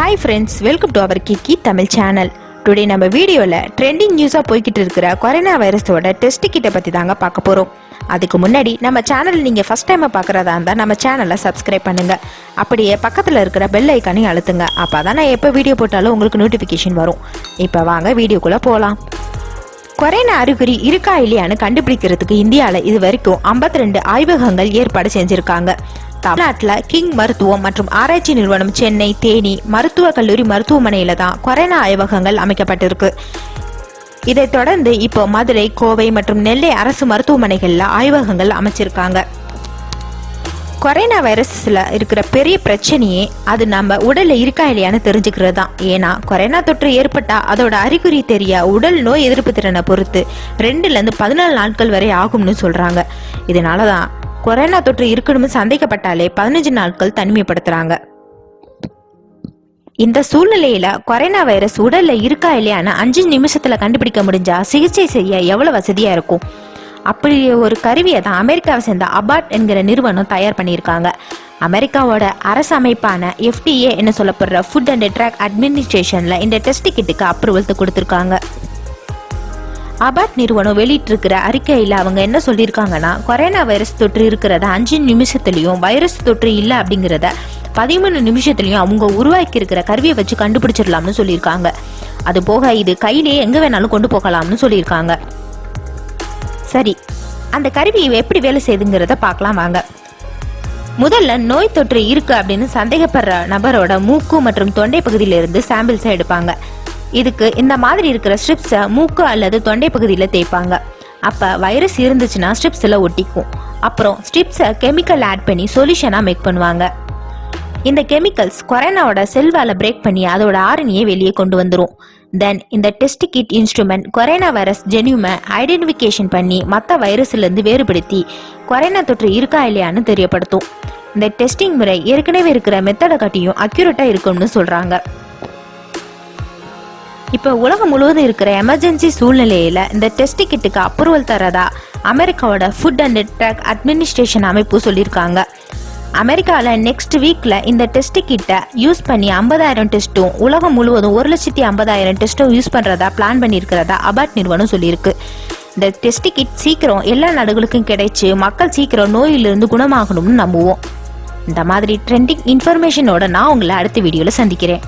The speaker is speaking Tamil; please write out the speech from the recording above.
Hi friends, welcome to our Kiki Tamil channel. Today நம்ம வீடியோல ட்ரெண்டிங் நியூஸா போய்கிட்டு இருக்கிற கொரோனா வைரஸோட டெஸ்ட் கிட்ட பத்தி தாங்க பார்க்க போறோம். அதுக்கு முன்னாடி நம்ம சேனல் நீங்க ஃபர்ஸ்ட் டைம் பார்க்கறதா இருந்தா நம்ம சேனலை சப்ஸ்கிரைப் பண்ணுங்க. அப்படியே பக்கத்துல இருக்கிற பெல் ஐகானையும் அழுத்துங்க. அப்பதான் நான் எப்ப வீடியோ போட்டாலும் உங்களுக்கு நோட்டிபிகேஷன் வரும். இப்போ வாங்க வீடியோக்குள்ள போலாம். கொரோனா அறிகுறி இருக்கா இல்லையான்னு கண்டுபிடிக்கிறதுக்கு இந்தியாவில் இது வரைக்கும் 52 ஆய்வகங்கள் ஏற்பாடு செஞ்சிருக்காங்க. தமிழ்நாட்டில் கிங் மருத்துவம் மற்றும் ஆராய்ச்சி நிறுவனம் சென்னை, தேனி மருத்துவக் கல்லூரி மருத்துவமனையில தான் கொரோனா ஆய்வகங்கள் அமைக்கப்பட்டிருக்கு. இதை தொடர்ந்து இப்போ மதுரை, கோவை மற்றும் நெல்லை அரசு மருத்துவமனைகள்ல ஆய்வகங்கள் அமைச்சிருக்காங்க. கொரோனா வைரஸ்ல இருக்கிற பெரிய பிரச்சனையே அது நம்ம உடல்ல இருக்கா இல்லையான்னு தெரிஞ்சுக்கிறது தான். ஏன்னா கொரோனா தொற்று ஏற்பட்டா அதோட அறிகுறி தெரிய உடல் நோய் எதிர்ப்பு திறனை பொறுத்து 2 to 14 நாட்கள் வரை ஆகும்னு சொல்றாங்க. இதனாலதான் கொரோனா தொற்று இருக்கணும்னு சந்தேகப்பட்டாலே 15 நாட்கள் தனிமைப்படுத்துறாங்க. இந்த சூழ்நிலையில கொரோனா வைரஸ் உடல்ல இருக்கா இல்லையான்னு 5 நிமிஷத்துல கண்டுபிடிக்க முடிஞ்சா சிகிச்சை செய்ய எவ்வளவு வசதியா இருக்கும். அப்படி ஒரு கருவியை தான் அமெரிக்காவை சேர்ந்த அபாட் என்கிற நிறுவனம் தயார் பண்ணியிருக்காங்க. அமெரிக்காவோட அரசு அமைப்பான FDA என்ன சொல்லப்படுற ஃபுட் அண்ட் ட்ரக் அட்மினிஸ்ட்ரேஷன்ல இந்த டெஸ்ட் கிட்டுக்கு அப்ரூவல் கொடுத்திருக்காங்க. அபாட் நிறுவனம் வெளியிட்டிருக்கிற அறிக்கையில அவங்க என்ன சொல்லியிருக்காங்கன்னா, கொரோனா வைரஸ் தொற்று இருக்கிறத 5 நிமிஷத்துலயும் வைரஸ் தொற்று இல்லை அப்படிங்கிறத 13 நிமிஷத்துலயும் அவங்க உருவாக்கி இருக்கிற கருவியை வச்சு கண்டுபிடிச்சிடலாம்னு சொல்லியிருக்காங்க. அது போக இது கையிலேயே எங்க வேணாலும் கொண்டு போகலாம்னு சொல்லியிருக்காங்க. சரி, அந்த கருவி எப்படி வேலை செய்யுதுங்கிறத பார்க்கலாம் வாங்க. முதல்ல நோய் தொற்று இருக்கு அப்படின்னு சந்தேகப்படுற நபரோட மூக்கு மற்றும் தொண்டை பகுதியிலிருந்து சாம்பிள்ஸை எடுப்பாங்க. இதுக்கு இந்த மாதிரி இருக்கிற ஸ்ட்ரிப்ஸை மூக்கு அல்லது தொண்டை பகுதியில தேய்ப்பாங்க. அப்ப வைரஸ் இருந்துச்சுன்னா ஸ்ட்ரிப்ஸ்ல ஒட்டிக்கும். அப்புறம் ஸ்ட்ரிப்ஸை கெமிக்கல் ஆட் பண்ணி சொல்யூஷனா மேக் பண்ணுவாங்க. இந்த கெமிக்கல்ஸ் கொரோனாவோட செல்வால பிரேக் பண்ணி அதோட ஆரணியை வெளியே கொண்டு வந்துரும். தென் இந்த test kit instrument corona virus ஜெனியூமை ஐடென்டிஃபிகேஷன் பண்ணி மற்ற வைரஸ்ல இருந்து வேறுபடுத்தி கொரோனா தொற்று இருக்கா இல்லையான்னு தெரியப்படுத்தும். இந்த டெஸ்டிங் முறை ஏற்கனவே இருக்கிற மெத்தடை காட்டியும் அக்யூரேட்டா இருக்கும்னு சொல்றாங்க. இப்ப உலகம் முழுவதும் இருக்கிற எமர்ஜென்சி சூழ்நிலையில இந்த டெஸ்ட் கிட்டுக்கு அப்ரூவல் தரதா அமெரிக்காவோட ஃபுட் அண்ட் ட்ரக் அட்மினிஸ்ட்ரேஷன் அமைப்பு சொல்லியிருக்காங்க. அமெரிக்கால நெக்ஸ்ட் வீக்ல இந்த டெஸ்ட் கிட்ட யூஸ் பண்ணி 50,000 டெஸ்ட்டும் உலகம் முழுவதும் 1,50,000 டெஸ்ட்டும் யூஸ் பண்றதா பிளான் பண்ணியிருக்கிறதா அபாட் நிறுவனம் சொல்லியிருக்கு. இந்த டெஸ்ட் கிட் சீக்கிரம் எல்லா நாடுகளுக்கும் கிடைச்சு மக்கள் சீக்கிரம் நோயிலிருந்து குணமாகணும்னு நம்புவோம். இந்த மாதிரி ட்ரெண்டிங் இன்ஃபர்மேஷனோட நான் உங்களை அடுத்த வீடியோல சந்திக்கிறேன்.